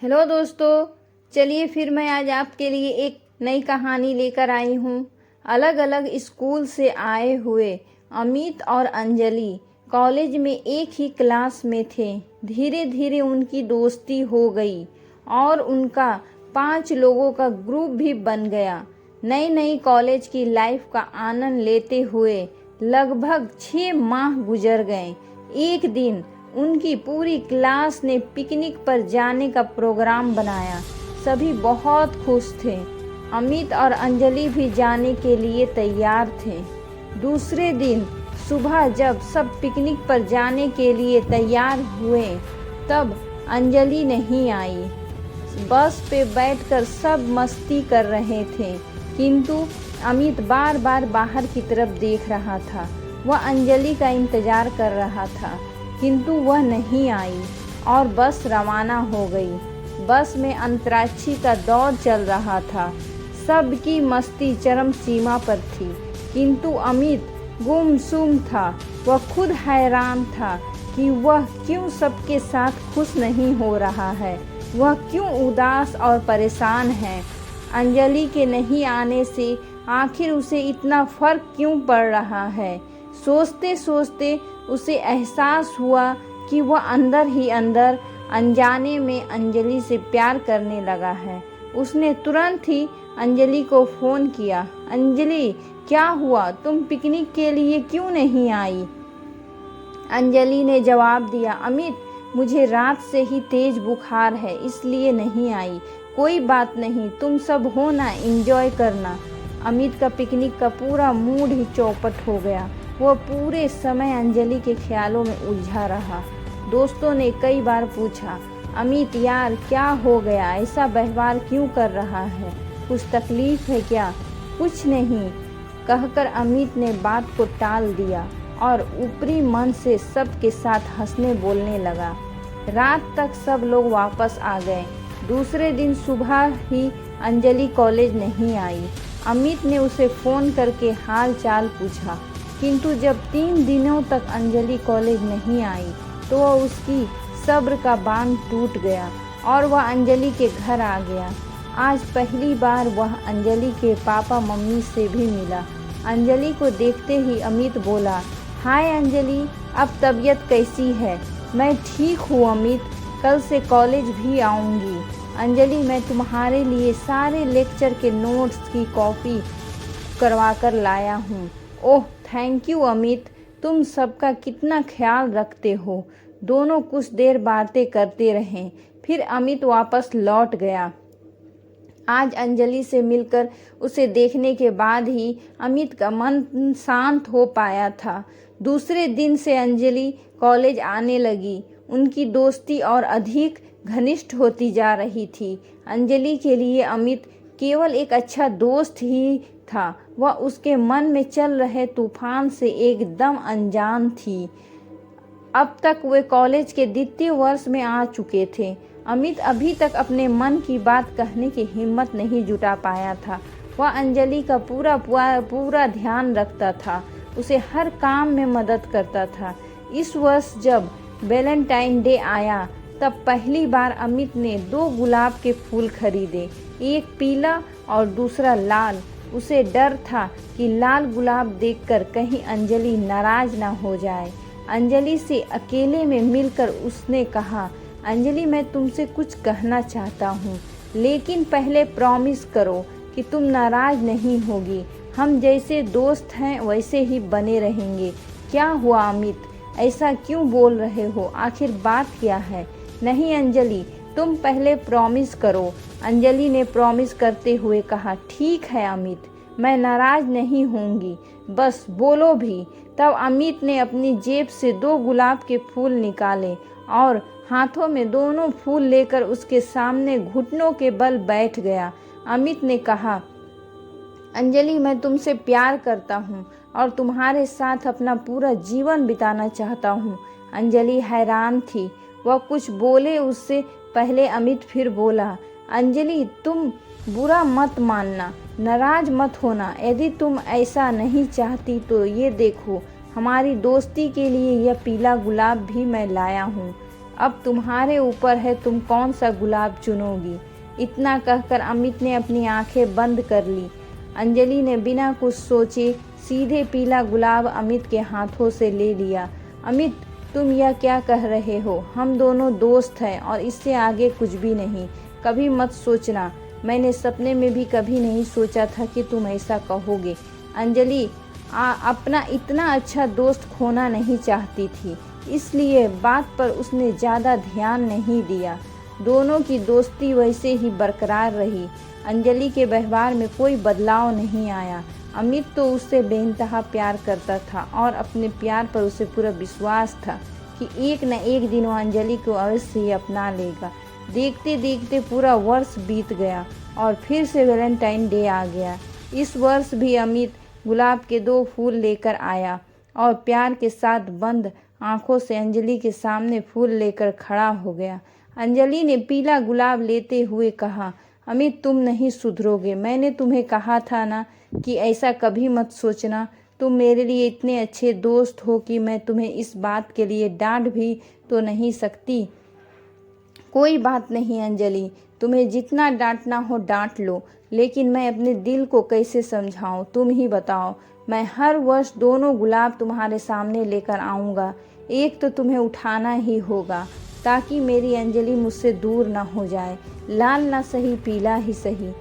Hello दोस्तों, चलिए फिर मैं आज आपके लिए एक नई कहानी लेकर आई हूँ। अलग अलग स्कूल से आए हुए अमित और अंजलि कॉलेज में एक ही क्लास में थे। धीरे धीरे उनकी दोस्ती हो गई और उनका 5 लोगों का ग्रुप भी बन गया। नई नई कॉलेज की लाइफ का आनंद लेते हुए लगभग 6 माह गुजर गए। एक दिन उनकी पूरी क्लास ने पिकनिक पर जाने का प्रोग्राम बनाया। सभी बहुत खुश थे। अमित और अंजलि भी जाने के लिए तैयार थे। दूसरे दिन सुबह जब सब पिकनिक पर जाने के लिए तैयार हुए, तब अंजलि नहीं आई। बस पे बैठकर सब मस्ती कर रहे थे, किंतु अमित बार बार बाहर की तरफ देख रहा था। वह अंजलि का इंतजार कर रहा था, किंतु वह नहीं आई और बस रवाना हो गई। बस में अंतराक्षी का दौर चल रहा था। सबकी मस्ती चरम सीमा पर थी, किंतु अमित गुमसुम था। वह खुद हैरान था कि वह क्यों सबके साथ खुश नहीं हो रहा है। वह क्यों उदास और परेशान है। अंजलि के नहीं आने से आखिर उसे इतना फर्क क्यों पड़ रहा है। सोचते सोचते उसे एहसास हुआ कि वह अंदर ही अंदर अनजाने में अंजलि से प्यार करने लगा है। उसने तुरंत ही अंजलि को फ़ोन किया। अंजलि, क्या हुआ? तुम पिकनिक के लिए क्यों नहीं आई? अंजलि ने जवाब दिया, अमित, मुझे रात से ही तेज बुखार है, इसलिए नहीं आई। कोई बात नहीं, तुम सब हो ना, एंजॉय करना। अमित का पिकनिक का पूरा मूड ही चौपट हो गया। वह पूरे समय अंजलि के ख्यालों में उलझा रहा। दोस्तों ने कई बार पूछा, अमित यार क्या हो गया, ऐसा व्यवहार क्यों कर रहा है? कुछ तकलीफ है क्या? कुछ नहीं कहकर अमित ने बात को टाल दिया और ऊपरी मन से सबके साथ हंसने बोलने लगा। रात तक सब लोग वापस आ गए। दूसरे दिन सुबह ही अंजलि कॉलेज नहीं आई। अमित ने उसे फ़ोन करके हाल चाल पूछा, किंतु जब 3 दिनों तक अंजलि कॉलेज नहीं आई तो वह उसकी सब्र का बांध टूट गया और वह अंजलि के घर आ गया। आज पहली बार वह अंजलि के पापा मम्मी से भी मिला। अंजलि को देखते ही अमित बोला, हाय अंजलि, अब तबीयत कैसी है? मैं ठीक हूँ अमित, कल से कॉलेज भी आऊँगी। अंजलि, मैं तुम्हारे लिए सारे लेक्चर के नोट्स की कॉपी करवा कर लाया हूँ। ओह थैंक यू अमित, तुम सबका कितना ख्याल रखते हो। दोनों कुछ देर बातें करते रहे, फिर अमित वापस लौट गया। आज अंजलि से मिलकर उसे देखने के बाद ही अमित का मन शांत हो पाया था। दूसरे दिन से अंजलि कॉलेज आने लगी। उनकी दोस्ती और अधिक घनिष्ठ होती जा रही थी। अंजलि के लिए अमित केवल एक अच्छा दोस्त ही था। वह उसके मन में चल रहे तूफान से एकदम अनजान थी। अब तक वे कॉलेज के द्वितीय वर्ष में आ चुके थे। अमित अभी तक अपने मन की बात कहने की हिम्मत नहीं जुटा पाया था। वह अंजलि का पूरा ध्यान रखता था, उसे हर काम में मदद करता था। इस वर्ष जब वैलेंटाइन डे आया, तब पहली बार अमित ने 2 गुलाब के फूल खरीदे, एक पीला और दूसरा लाल। उसे डर था कि लाल गुलाब देखकर कहीं अंजलि नाराज ना हो जाए। अंजलि से अकेले में मिलकर उसने कहा, अंजलि, मैं तुमसे कुछ कहना चाहता हूँ, लेकिन पहले प्रॉमिस करो कि तुम नाराज नहीं होगी। हम जैसे दोस्त हैं वैसे ही बने रहेंगे। क्या हुआ अमित, ऐसा क्यों बोल रहे हो? आखिर बात क्या है? नहीं अंजलि, तुम पहले प्रॉमिस करो। अंजलि ने प्रॉमिस करते हुए कहा, ठीक है अमित, मैं नाराज नहीं होंगी, बस बोलो भी। तब अमित ने अपनी जेब से 2 गुलाब के फूल निकाले और हाथों में दोनों फूल लेकर उसके सामने घुटनों के बल बैठ गया। अमित ने कहा, अंजलि, मैं तुमसे प्यार करता हूँ और तुम्हारे साथ अपना पूरा जीवन बिताना चाहता हूँ। अंजलि हैरान थी। वह कुछ बोले उससे पहले अमित फिर बोला, अंजलि, तुम बुरा मत मानना, नाराज मत होना। यदि तुम ऐसा नहीं चाहती तो ये देखो, हमारी दोस्ती के लिए यह पीला गुलाब भी मैं लाया हूँ। अब तुम्हारे ऊपर है तुम कौन सा गुलाब चुनोगी। इतना कहकर अमित ने अपनी आंखें बंद कर ली। अंजलि ने बिना कुछ सोचे सीधे पीला गुलाब अमित के हाथों से ले लिया। अमित, तुम यह क्या कह रहे हो? हम दोनों दोस्त हैं और इससे आगे कुछ भी नहीं। कभी मत सोचना। मैंने सपने में भी कभी नहीं सोचा था कि तुम ऐसा कहोगे। अंजलि अपना इतना अच्छा दोस्त खोना नहीं चाहती थी, इसलिए बात पर उसने ज़्यादा ध्यान नहीं दिया। दोनों की दोस्ती वैसे ही बरकरार रही। अंजलि के व्यवहार में कोई बदलाव नहीं आया। अमित तो उससे बेइंतहा प्यार करता था और अपने प्यार पर उसे पूरा विश्वास था कि एक न एक दिन वो अंजलि को अवश्य ही अपना लेगा। देखते देखते पूरा वर्ष बीत गया और फिर से वैलेंटाइन डे आ गया। इस वर्ष भी अमित गुलाब के 2 फूल लेकर आया और प्यार के साथ बंद आंखों से अंजलि के सामने फूल लेकर खड़ा हो गया। अंजलि ने पीला गुलाब लेते हुए कहा, अमित, तुम नहीं सुधरोगे। मैंने तुम्हें कहा था ना कि ऐसा कभी मत सोचना। तुम मेरे लिए इतने अच्छे दोस्त हो कि मैं तुम्हें इस बात के लिए डांट भी तो नहीं सकती। कोई बात नहीं अंजलि, तुम्हें जितना डांटना हो डांट लो, लेकिन मैं अपने दिल को कैसे समझाऊं, तुम ही बताओ। मैं हर वर्ष दोनों गुलाब तुम्हारे सामने लेकर आऊँगा। एक तो तुम्हें उठाना ही होगा ताकि मेरी अंजलि मुझसे दूर न हो जाए। लाल ना सही, पीला ही सही।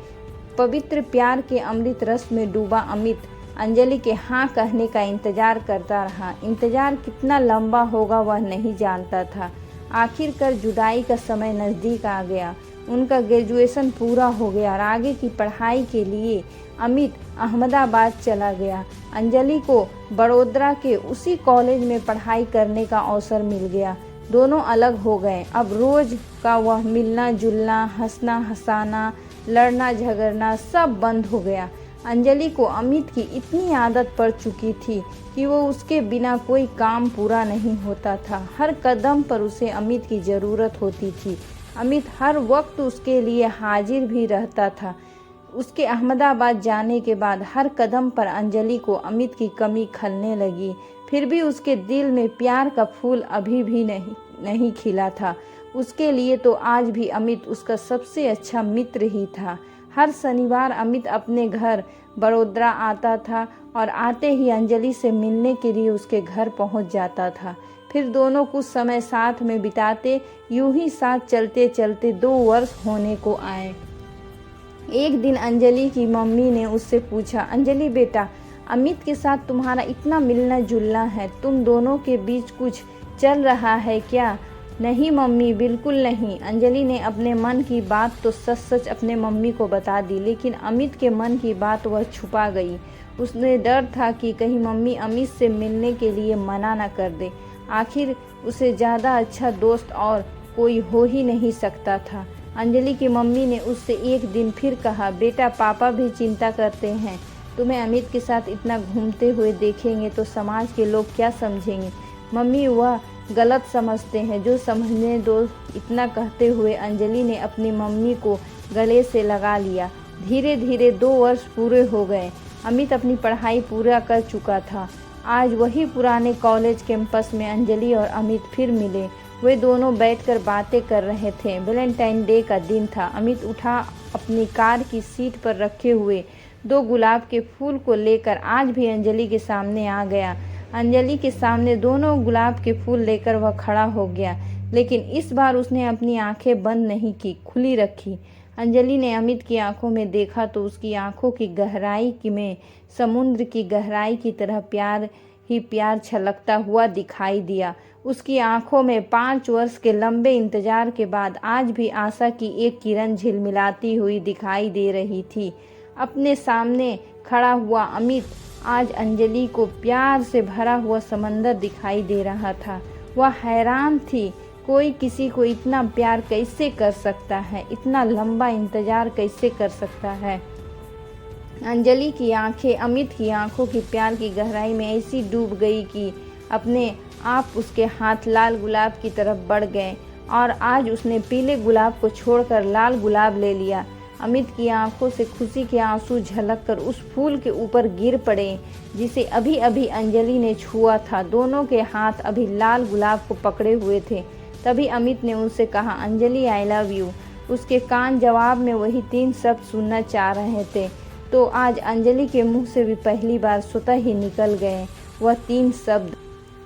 पवित्र प्यार के अमृत रस में डूबा अमित अंजलि के हाँ कहने का इंतजार करता रहा। इंतजार कितना लंबा होगा वह नहीं जानता था। आखिरकार जुदाई का समय नज़दीक आ गया। उनका ग्रेजुएशन पूरा हो गया और आगे की पढ़ाई के लिए अमित अहमदाबाद चला गया। अंजलि को बड़ोदरा के उसी कॉलेज में पढ़ाई करने का अवसर मिल गया। दोनों अलग हो गए। अब रोज का वह मिलना जुलना, हंसना हंसाना, लड़ना झगड़ना सब बंद हो गया। अंजलि को अमित की इतनी आदत पड़ चुकी थी कि वो उसके बिना कोई काम पूरा नहीं होता था। हर कदम पर उसे अमित की ज़रूरत होती थी। अमित हर वक्त उसके लिए हाजिर भी रहता था। उसके अहमदाबाद जाने के बाद हर कदम पर अंजलि को अमित की कमी खलने लगी। फिर भी उसके दिल में प्यार का फूल अभी भी नहीं खिला था। उसके लिए तो आज भी अमित उसका सबसे अच्छा मित्र ही था। हर शनिवार अमित अपने घर बड़ोदरा आता था और आते ही अंजलि से मिलने के लिए उसके घर पहुंच जाता था। फिर दोनों कुछ समय साथ में बिताते। यूं ही साथ चलते चलते 2 वर्ष होने को आए। एक दिन अंजलि की मम्मी ने उससे पूछा, अंजलि बेटा, अमित के साथ तुम्हारा इतना मिलना जुलना है, तुम दोनों के बीच कुछ चल रहा है क्या? नहीं मम्मी, बिल्कुल नहीं। अंजलि ने अपने मन की बात तो सच सच अपने मम्मी को बता दी, लेकिन अमित के मन की बात वह छुपा गई। उसने डर था कि कहीं मम्मी अमित से मिलने के लिए मना न कर दे। आखिर उसे ज़्यादा अच्छा दोस्त और कोई हो ही नहीं सकता था। अंजलि की मम्मी ने उससे एक दिन फिर कहा, बेटा, पापा भी चिंता करते हैं। तुम्हें अमित के साथ इतना घूमते हुए देखेंगे तो समाज के लोग क्या समझेंगे? मम्मी, वह गलत समझते हैं, जो समझने दो। इतना कहते हुए अंजलि ने अपनी मम्मी को गले से लगा लिया। धीरे धीरे 2 वर्ष पूरे हो गए। अमित अपनी पढ़ाई पूरा कर चुका था। आज वही पुराने कॉलेज कैंपस में अंजलि और अमित फिर मिले। वे दोनों बैठकर बातें कर रहे थे। वैलेंटाइन डे का दिन था। अमित उठा अपनी कार की सीट पर रखे हुए 2 गुलाब के फूल को लेकर आज भी अंजलि के सामने आ गया। अंजलि के सामने दोनों गुलाब के फूल लेकर वह खड़ा हो गया, लेकिन इस बार उसने अपनी आंखें बंद नहीं की, खुली रखी। अंजलि ने अमित की आंखों में देखा तो उसकी आंखों की गहराई में समुद्र की गहराई की तरह प्यार ही प्यार छलकता हुआ दिखाई दिया। उसकी आंखों में 5 वर्ष के लंबे इंतजार के बाद आज भी आशा की एक किरण झिलमिलाती हुई दिखाई दे रही थी। अपने सामने खड़ा हुआ अमित आज अंजलि को प्यार से भरा हुआ समंदर दिखाई दे रहा था। वह हैरान थी, कोई किसी को इतना प्यार कैसे कर सकता है, इतना लंबा इंतजार कैसे कर सकता है। अंजलि की आंखें अमित की आंखों की प्यार की गहराई में ऐसी डूब गई कि अपने आप उसके हाथ लाल गुलाब की तरफ बढ़ गए और आज उसने पीले गुलाब को छोड़कर लाल गुलाब ले लिया। अमित की आंखों से खुशी के आंसू झलककर उस फूल के ऊपर गिर पड़े जिसे अभी अभी अंजलि ने छुआ था। दोनों के हाथ अभी लाल गुलाब को पकड़े हुए थे। तभी अमित ने उनसे कहा, अंजलि आई लव यू। उसके कान जवाब में वही 3 शब्द सुनना चाह रहे थे, तो आज अंजलि के मुंह से भी पहली बार स्वतः ही निकल गए वह 3 शब्द।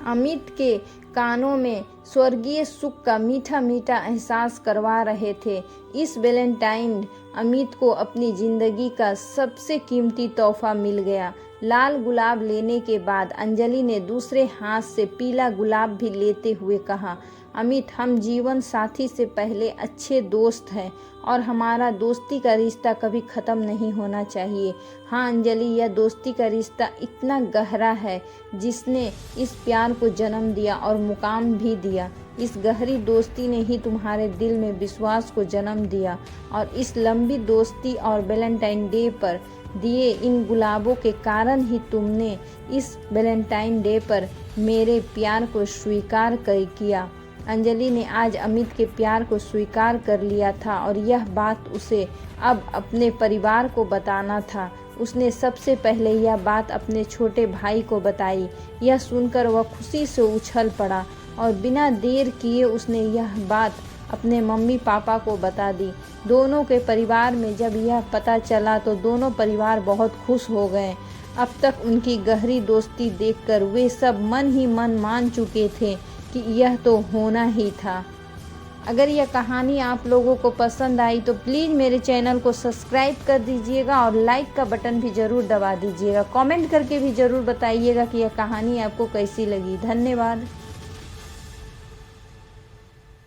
अमित के कानों में स्वर्गीय सुख का मीठा मीठा एहसास करवा रहे थे। इस वैलेंटाइन अमित को अपनी जिंदगी का सबसे कीमती तोहफा मिल गया। लाल गुलाब लेने के बाद अंजलि ने दूसरे हाथ से पीला गुलाब भी लेते हुए कहा, अमित, हम जीवन साथी से पहले अच्छे दोस्त हैं और हमारा दोस्ती का रिश्ता कभी ख़त्म नहीं होना चाहिए। हाँ अंजलि, यह दोस्ती का रिश्ता इतना गहरा है जिसने इस प्यार को जन्म दिया और मुकाम भी दिया। इस गहरी दोस्ती ने ही तुम्हारे दिल में विश्वास को जन्म दिया और इस लंबी दोस्ती और वैलेंटाइन डे पर दिए इन गुलाबों के कारण ही तुमने इस वैलेंटाइन डे पर मेरे प्यार को स्वीकार किया। अंजलि ने आज अमित के प्यार को स्वीकार कर लिया था और यह बात उसे अब अपने परिवार को बताना था। उसने सबसे पहले यह बात अपने छोटे भाई को बताई। यह सुनकर वह खुशी से उछल पड़ा और बिना देर किए उसने यह बात अपने मम्मी पापा को बता दी। दोनों के परिवार में जब यह पता चला तो दोनों परिवार बहुत खुश हो गए। अब तक उनकी गहरी दोस्ती देखकर वे सब मन ही मन मान चुके थे कि यह तो होना ही था। अगर यह कहानी आप लोगों को पसंद आई तो प्लीज़ मेरे चैनल को सब्सक्राइब कर दीजिएगा और लाइक का बटन भी ज़रूर दबा दीजिएगा। कमेंट करके भी ज़रूर बताइएगा कि यह कहानी आपको कैसी लगी। धन्यवाद।